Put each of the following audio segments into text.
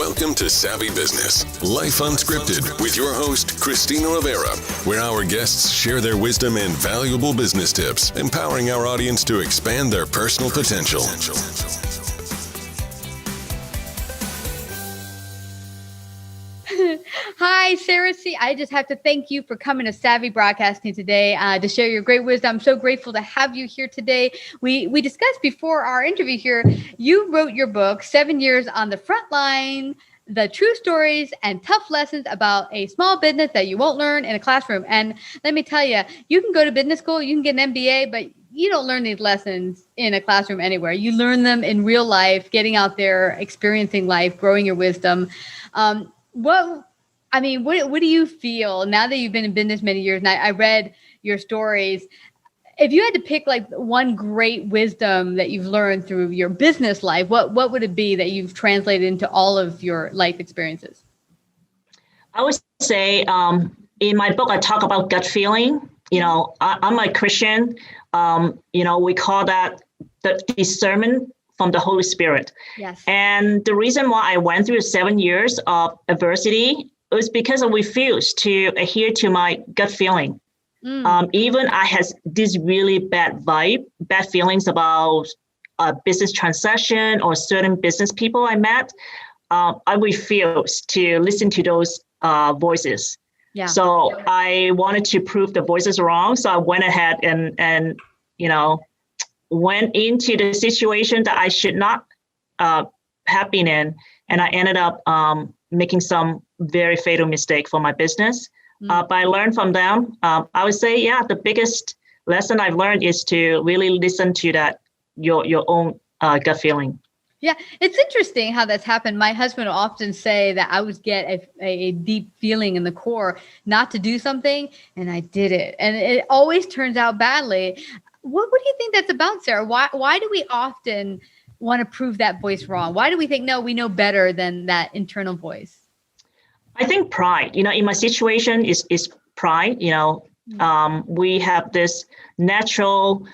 Welcome to Savvy Business, Life Unscripted, with your host, Christina Rivera, where our guests share their wisdom and valuable business tips, empowering our audience to expand their personal potential. Hi, Sarah C. I just have to thank you for coming to Savvy Broadcasting today to share your great wisdom. I'm so grateful to have you here today. We discussed before our interview here, you wrote your book, 7 Years on the Front Line, the true stories and tough lessons about a small business that you won't learn in a classroom. And let me tell you, you can go to business school, you can get an MBA, but you don't learn these lessons in a classroom anywhere. You learn them in real life, getting out there, experiencing life, growing your wisdom. What do you feel now that you've been in business many years? And I read your stories. If you had to pick like one great wisdom that you've learned through your business life, what would it be that you've translated into all of your life experiences? I would say in my book, I talk about gut feeling. I'm a Christian. We call that the discernment from the Holy Spirit. Yes. And the reason why I went through 7 years of adversity was because I refused to adhere to my gut feeling. Even I had this really bad feelings about a business transaction or certain business people I met. I refused to listen to those voices. Yeah. So I wanted to prove the voices wrong. So I went ahead and went into the situation that I should not have been in. And I ended up making some very fatal mistake for my business. But I learned from them. I would say, the biggest lesson I've learned is to really listen to your own gut feeling. Yeah, it's interesting how that's happened. My husband will often say that I would get a deep feeling in the core not to do something, and I did it. And it always turns out badly. What do you think that's about, Sarah? Why do we often want to prove that voice wrong? Why do we think, no, we know better than that internal voice? I think pride, in my situation is pride. We have this natural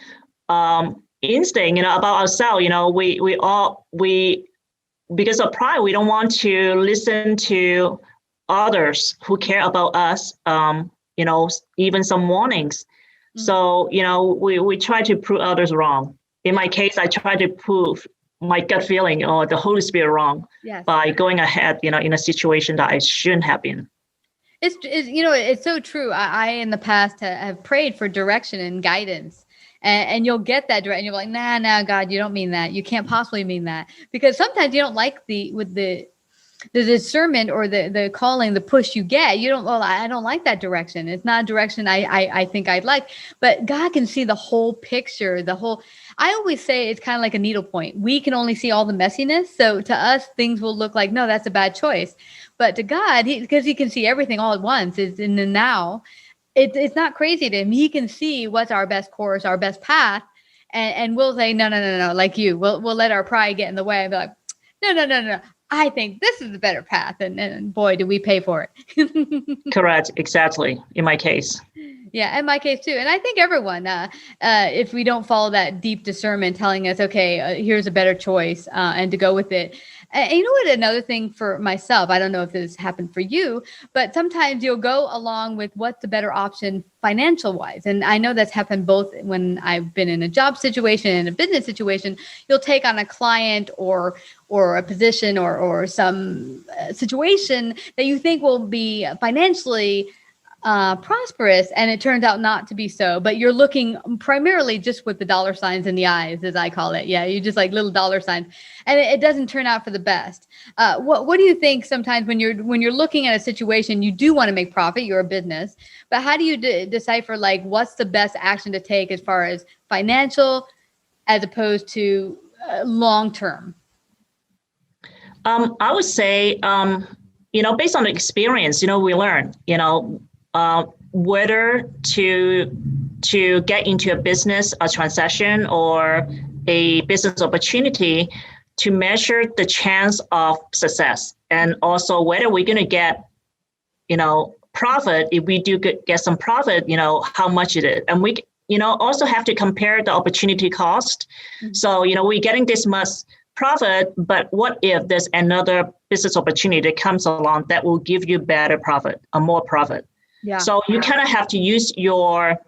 instinct, about ourselves. We because of pride, we don't want to listen to others who care about us. Even some warnings. So, we try to prove others wrong. In my case, I try to prove my gut feeling or the Holy Spirit wrong. Yes. By going ahead, in a situation that I shouldn't have been. It's so true. I in the past have prayed for direction and guidance. And you'll get that direction. You're like, nah, God, you don't mean that. You can't possibly mean that. Because sometimes you don't like the discernment or the calling, the push you get. I don't like that direction. It's not a direction I think I'd like. But God can see the whole picture, I always say it's kind of like a needle point. We can only see all the messiness. So to us, things will look like, no, that's a bad choice. But to God, because he can see everything all at once, it's in the now. It's not crazy to him. He can see what's our best course, our best path. And we'll say, no, like you. We'll let our pride get in the way and be like, no. I think this is the better path. And boy, do we pay for it. Correct. Exactly. In my case. Yeah, in my case too. And I think everyone, if we don't follow that deep discernment telling us, okay, here's a better choice and to go with it. And you know what, another thing for myself, I don't know if this happened for you, but sometimes you'll go along with what's the better option financial wise. And I know that's happened both when I've been in a job situation and a business situation. You'll take on a client or a position or some situation that you think will be financially prosperous, and it turns out not to be so. But you're looking primarily just with the dollar signs in the eyes, as I call it. Yeah, you just like little dollar signs, and it doesn't turn out for the best. What do you think sometimes when you're looking at a situation, you do want to make profit, you're a business, but how do you decipher like what's the best action to take as far as financial as opposed to long term? I would say, based on the experience, we learn, whether to get into a business, a transaction, or a business opportunity to measure the chance of success, and also whether we're going to get, profit. If we do get some profit, how much it is, and we, also have to compare the opportunity cost. Mm-hmm. So, we're getting this much profit, but what if there's another business opportunity that comes along that will give you better profit, a more profit? Yeah. So you kind of have to use your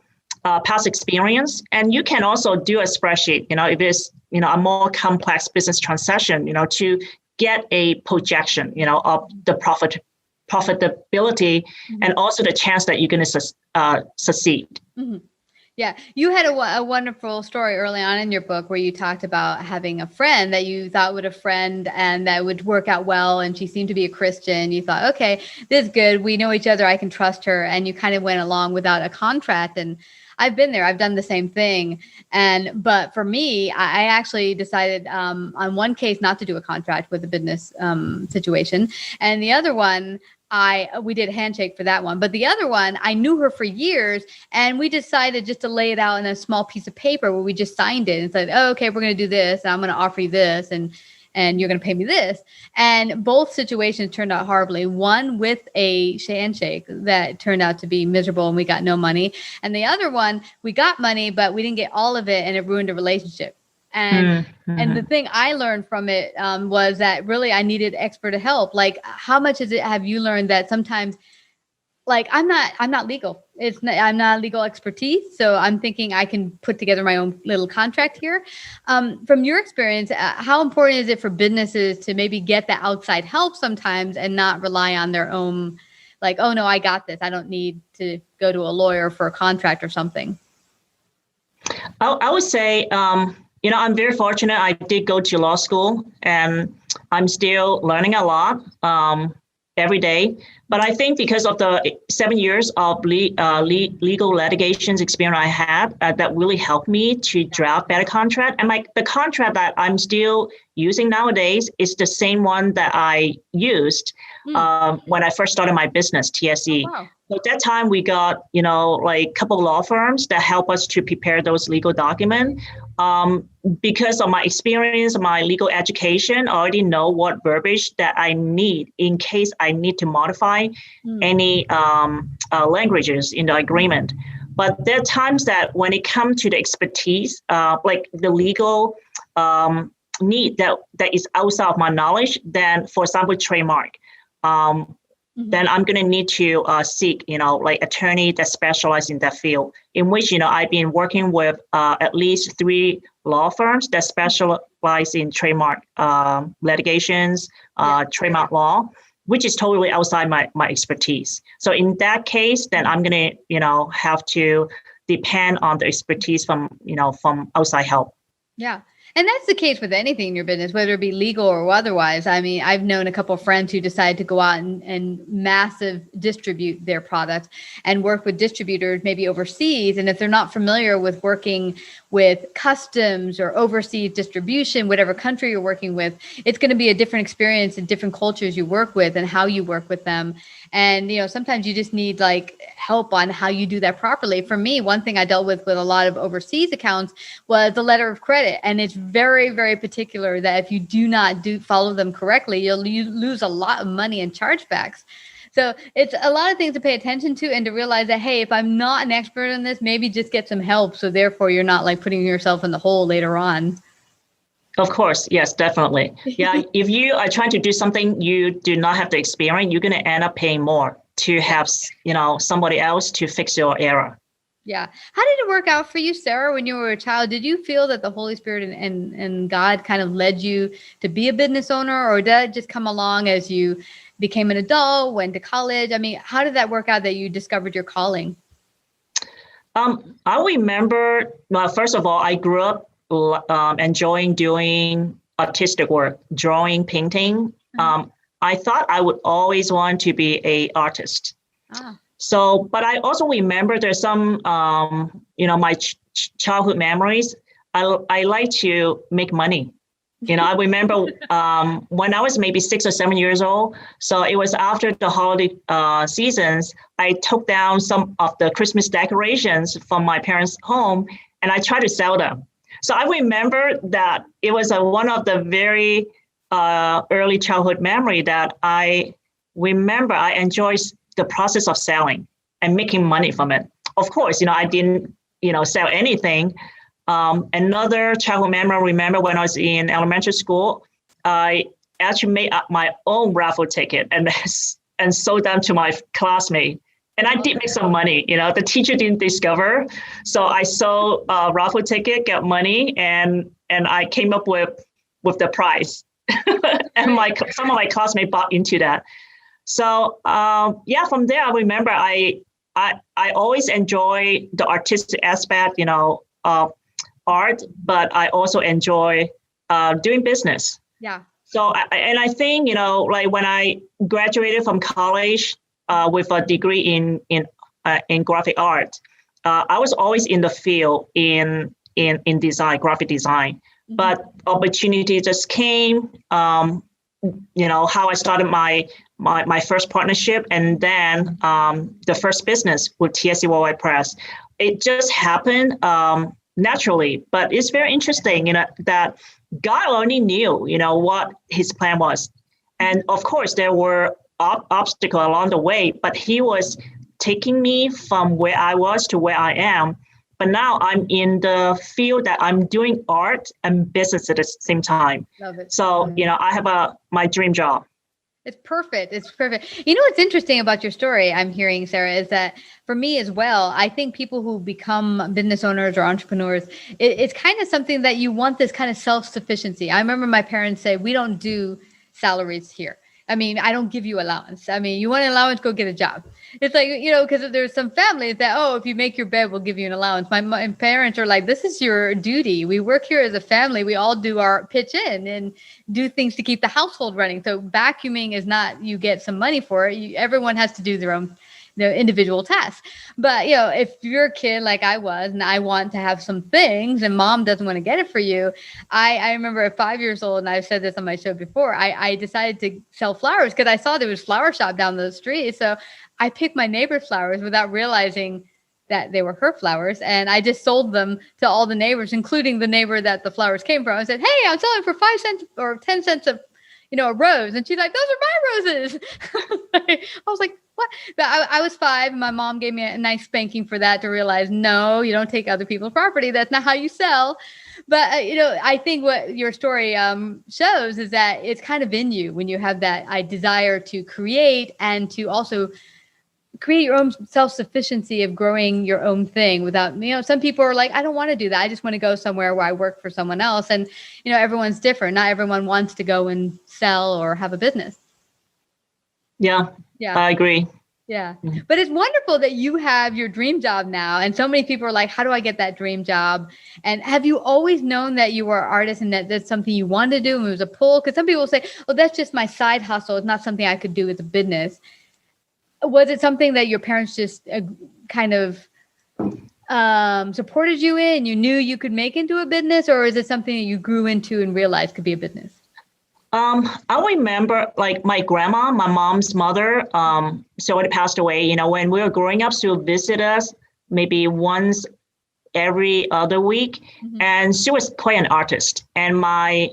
past experience, and you can also do a spreadsheet, if it's, a more complex business transaction, to get a projection, of the profitability and also the chance that you're going to succeed. Mm-hmm. Yeah. You had a wonderful story early on in your book where you talked about having a friend that you thought would a friend and that would work out well. And she seemed to be a Christian. You thought, okay, this is good. We know each other. I can trust her. And you kind of went along without a contract. And I've been there. I've done the same thing. But for me, I actually decided on one case not to do a contract with a business situation. And the other one, we did a handshake for that one. But the other one, I knew her for years, and we decided just to lay it out in a small piece of paper where we just signed it and said, oh, okay, we're going to do this, and I'm going to offer you this, and you're going to pay me this. And both situations turned out horribly. One with a handshake that turned out to be miserable and we got no money. And the other one, we got money, but we didn't get all of it, and it ruined a relationship. And the thing I learned from it was that really I needed expert help. Like, how much have you learned that sometimes, like, I'm not legal. I'm not legal expertise. So I'm thinking I can put together my own little contract here. From your experience, how important is it for businesses to maybe get the outside help sometimes and not rely on their own, like, oh no, I got this. I don't need to go to a lawyer for a contract or something. I would say, I'm very fortunate. I did go to law school, and I'm still learning a lot every day. But I think because of the 7 years of legal litigations experience I had, that really helped me to draft better contract. And the contract that I'm still using nowadays is the same one that I used when I first started my business, TSE. Oh, wow. So at that time, we got, like a couple of law firms that help us to prepare those legal documents. Because of my experience, my legal education, I already know what verbiage that I need in case I need to modify any languages in the agreement. But there are times that when it comes to the expertise, like the legal need that is outside of my knowledge, then, for example, trademark, then I'm going to need to seek, like attorney that specialize in that field, in which, I've been working with at least 3 law firms that specialize in trademark litigations, trademark law, which is totally outside my expertise. So in that case, then I'm going to, have to depend on the expertise from outside help. Yeah. And that's the case with anything in your business, whether it be legal or otherwise. I mean, I've known a couple of friends who decide to go out and massive distribute their products and work with distributors maybe overseas. And if they're not familiar with working with customs or overseas distribution, whatever country you're working with, it's going to be a different experience in different cultures you work with and how you work with them. And, sometimes you just need like help on how you do that properly. For me, one thing I dealt with a lot of overseas accounts was the letter of credit. And it's very, very particular that if you do not follow them correctly, you'll lose a lot of money in chargebacks. So it's a lot of things to pay attention to and to realize that, hey, if I'm not an expert in this, maybe just get some help. So therefore, you're not like putting yourself in the hole later on. Of course. Yes, definitely. Yeah. If you are trying to do something you do not have the experience, you're going to end up paying more to have, somebody else to fix your error. Yeah. How did it work out for you, Sarah, when you were a child? Did you feel that the Holy Spirit and God kind of led you to be a business owner, or did that just come along as you became an adult, went to college? I mean, how did that work out that you discovered your calling? I remember, first of all, I grew up enjoying doing artistic work, drawing, painting. I thought I would always want to be an artist. So, but I also remember there's some, my childhood memories. I like to make money. I remember when I was maybe 6 or 7 years old. So it was after the holiday seasons, I took down some of the Christmas decorations from my parents' home and I tried to sell them. So I remember that it was one of the very early childhood memory that I remember. I enjoyed the process of selling and making money from it. Of course, I didn't, sell anything, Another childhood memory, remember when I was in elementary school, I actually made up my own raffle ticket and sold them to my classmate. And I did make some money, the teacher didn't discover. So I sold a raffle ticket, got money, and I came up with the prize. And some of my classmates bought into that. So from there, I remember I always enjoy the artistic aspect, of art, but I also enjoy doing business. Yeah. So, I think, like when I graduated from college with a degree in graphic art, I was always in the field in design, graphic design. Mm-hmm. But opportunity just came. How I started my first partnership, and then the first business with TSC Worldwide Press. It just happened naturally, but it's very interesting, that God only knew, what his plan was. And of course, there were obstacles along the way, but he was taking me from where I was to where I am. But now I'm in the field that I'm doing art and business at the same time. Love it. So, I have my dream job. It's perfect. It's perfect. What's interesting about your story, I'm hearing, Sarah, is that for me as well, I think people who become business owners or entrepreneurs, it's kind of something that you want, this kind of self-sufficiency. I remember my parents say, we don't do salaries here. I mean, I don't give you allowance. I mean, you want an allowance, go get a job. It's like, because there's some families that, if you make your bed, we'll give you an allowance. My parents are like, this is your duty. We work here as a family. We all do our pitch in and do things to keep the household running. So vacuuming is not, you get some money for it. Everyone has to do their own individual tasks. But, if you're a kid like I was, and I want to have some things and mom doesn't want to get it for you. I remember at 5 years old, and I've said this on my show before, I decided to sell flowers because I saw there was a flower shop down the street. So I picked my neighbor's flowers without realizing that they were her flowers. And I just sold them to all the neighbors, including the neighbor that the flowers came from. I said, hey, I'm selling for 5 cents or 10 cents a rose. And she's like, those are my roses. I was like, what? But I was 5 and my mom gave me a nice spanking for that, to realize, no, you don't take other people's property. That's not how you sell. But, I think what your story shows is that it's kind of in you when you have that desire to create and to also create your own self-sufficiency of growing your own thing without, some people are like, I don't want to do that. I just want to go somewhere where I work for someone else. And, everyone's different. Not everyone wants to go and sell or have a business. Yeah, I agree. Yeah. But it's wonderful that you have your dream job now. And so many people are like, how do I get that dream job? And have you always known that you were an artist and that that's something you wanted to do and it was a pull? Because some people say, oh, that's just my side hustle. It's not something I could do as a business. Was it something that your parents just kind of supported you in? You knew you could make into a business, or is it something that you grew into and realized could be a business? I remember like my grandma, my mom's mother, so it passed away, when we were growing up, she would visit us maybe once every other week. Mm-hmm. And she was quite an artist. And my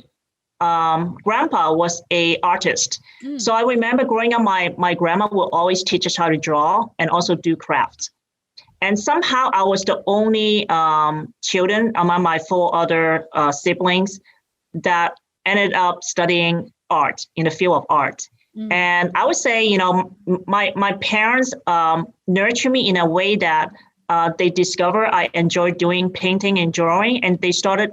grandpa was a artist. Mm. So I remember growing up, my grandma would always teach us how to draw and also do crafts. And somehow I was the only children among my 4 other siblings that ended up studying art in the field of art. Mm. And I would say, my parents nurtured me in a way that they discovered I enjoyed doing painting and drawing, and they started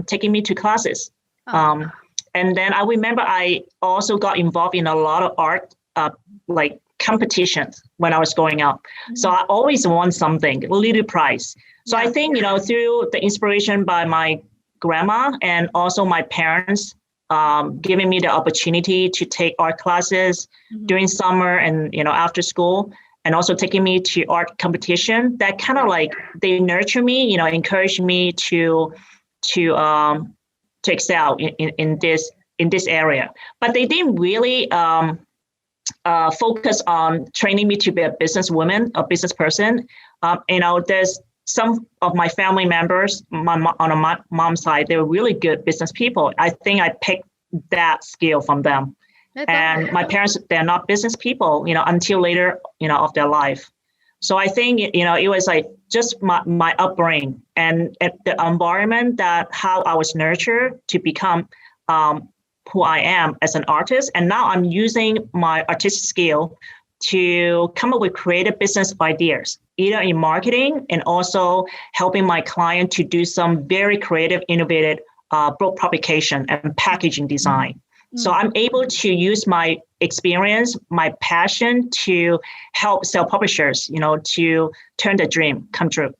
taking me to classes. Oh. And then I remember I also got involved in a lot of art, like competitions when I was growing up. Mm-hmm. So I always won something, a little prize. So yeah. I think, through the inspiration by my grandma and also my parents giving me the opportunity to take art classes mm-hmm. during summer and, after school, and also taking me to art competition, that kind of like they nurture me, encourage me to excel in this area. But they didn't really focus on training me to be a businesswoman, a business person. There's some of my family members on my mom's side, they were really good business people. I think I picked that skill from them. That's awesome. My parents, they're not business people, until later, of their life. So I think, it was like just my upbringing and the environment that how I was nurtured to become who I am as an artist. And now I'm using my artistic skill to come up with creative business ideas, either in marketing and also helping my client to do some very creative, innovative book publication and packaging design. So I'm able to use my experience, my passion to help self-publishers, to turn the dream come true.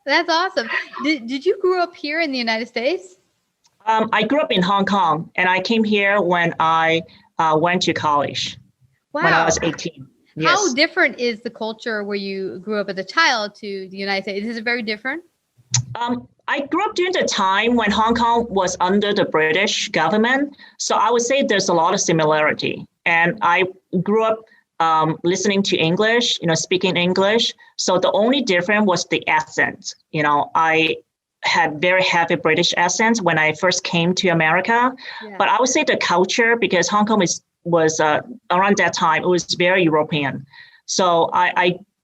That's awesome. Did you grow up here in the United States? I grew up in Hong Kong, and I came here when I went to college. Wow. When I was 18. Yes. How different is the culture where you grew up as a child to the United States? Is it very different? I grew up during the time when Hong Kong was under the British government. So I would say there's a lot of similarity. And I grew up listening to English, speaking English. So the only difference was the accent. I had very heavy British accents when I first came to America. Yeah. But I would say the culture, because Hong Kong was around that time, it was very European. So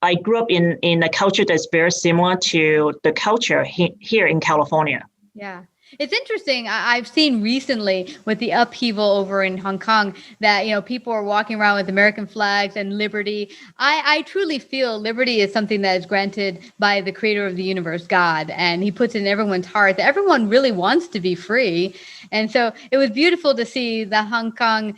I grew up in a culture that's very similar to the culture here in California. Yeah. It's interesting. I've seen recently with the upheaval over in Hong Kong that, people are walking around with American flags and liberty. I truly feel liberty is something that is granted by the creator of the universe, God, and he puts it in everyone's heart that everyone really wants to be free. And so it was beautiful to see the Hong Kong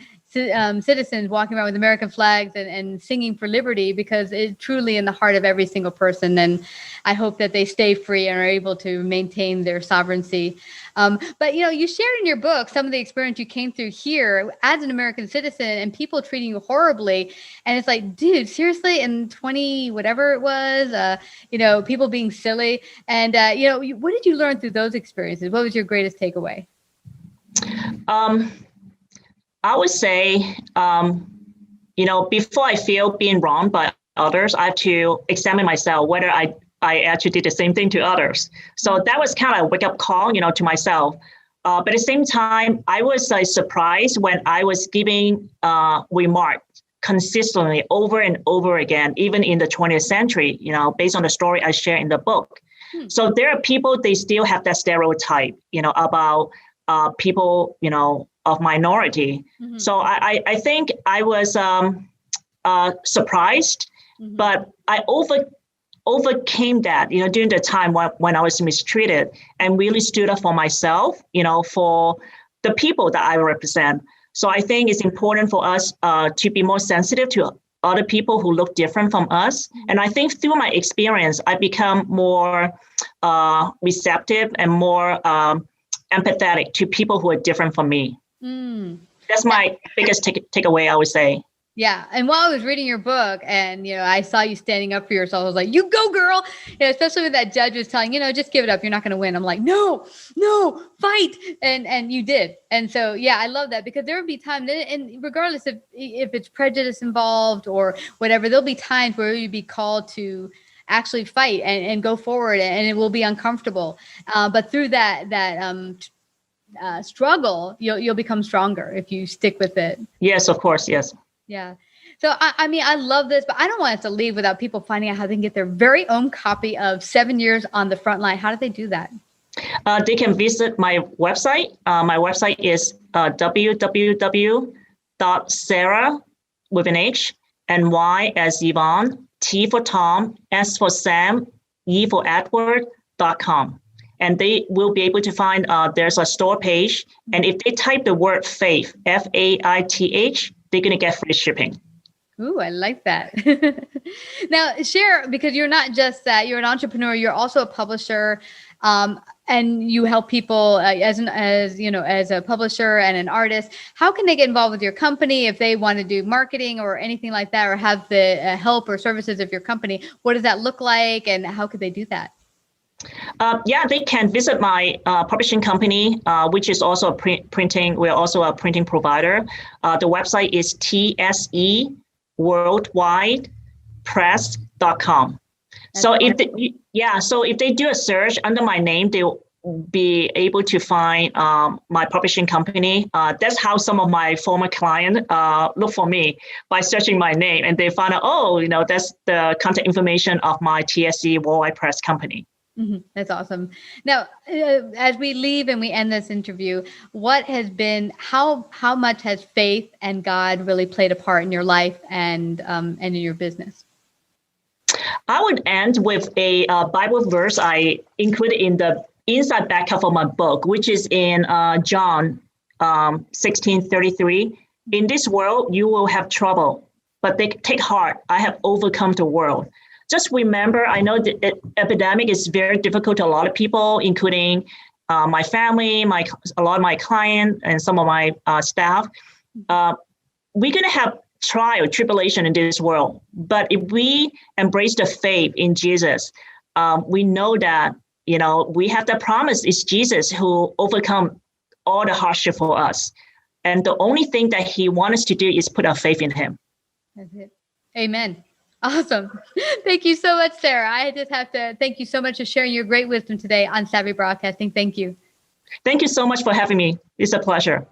citizens walking around with American flags and singing for liberty, because it's truly in the heart of every single person. And I hope that they stay free and are able to maintain their sovereignty. But, you shared in your book some of the experience you came through here as an American citizen and people treating you horribly. And it's like, dude, seriously, in 20, whatever it was, people being silly. And, what did you learn through those experiences? What was your greatest takeaway? I would say, before I feel being wronged by others, I have to examine myself whether I actually did the same thing to others. So that was kind of a wake-up call, to myself. But at the same time, I was surprised when I was giving remarks consistently over and over again, even in the 20th century, based on the story I share in the book. So there are people, they still have that stereotype, about people, of minority. Mm-hmm. So I think I was surprised, mm-hmm. but I overcame that, during the time when I was mistreated, and really stood up for myself, for the people that I represent. So I think it's important for us to be more sensitive to other people who look different from us. Mm-hmm. And I think through my experience, I become more receptive and more empathetic to people who are different from me. That's my biggest takeaway, I would say. Yeah. And while I was reading your book and, I saw you standing up for yourself, I was like, you go, girl. Especially when that judge was telling, just give it up. You're not going to win. I'm like, no, fight. And you did. And so, yeah, I love that, because there would be times, and regardless of if it's prejudice involved or whatever, there'll be times where you'd be called to actually fight and go forward, and it will be uncomfortable. But through that struggle, you'll become stronger if you stick with it. Yes, of course. Yes. Yeah. So, I love this, but I don't want us to leave without people finding out how they can get their very own copy of 7 Years on the Front Line. How do they do that? They can visit my website. My website is www.sarah with an H and Y as Yvonne, T for Tom, S for Sam, E for Edward.com. And they will be able to find there's a store page. And if they type the word faith, FAITH, they're going to get free shipping. Ooh, I like that. Now, share, because you're not just that, you're an entrepreneur, you're also a publisher, and you help people as a publisher and an artist. How can they get involved with your company if they want to do marketing or anything like that, or have the help or services of your company? What does that look like, and how could they do that? They can visit my publishing company, which is also a printing. We're also a printing provider. The website is tseworldwidepress.com. So if they do a search under my name, they be able to find my publishing company. That's how some of my former clients look for me, by searching my name, and they found out, oh, that's the contact information of my TSC Worldwide Press company. Mm-hmm. That's awesome. Now, as we leave and we end this interview, how much has faith and God really played a part in your life and in your business? I would end with a Bible verse I included in the inside back cover of my book, which is in John 16:33. In this world, you will have trouble, but take heart. I have overcome the world. Just remember, I know the epidemic is very difficult to a lot of people, including my family, a lot of my clients, and some of my staff. We're going to have trial, tribulation in this world. But if we embrace the faith in Jesus, we know that, we have the promise. It's Jesus who overcome all the hardship for us. And the only thing that he wants us to do is put our faith in him. That's it. Amen. Awesome. Thank you so much, Sarah. I just have to thank you so much for sharing your great wisdom today on Savvy Broadcasting. Thank you. Thank you so much for having me. It's a pleasure.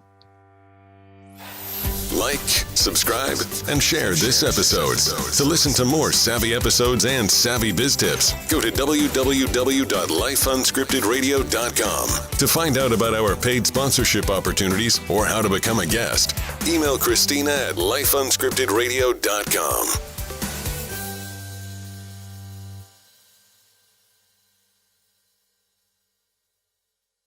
Like, subscribe, and share this episode. To listen to more savvy episodes and savvy biz tips, go to www.lifeunscriptedradio.com. To find out about our paid sponsorship opportunities or how to become a guest, email Christina at lifeunscriptedradio.com.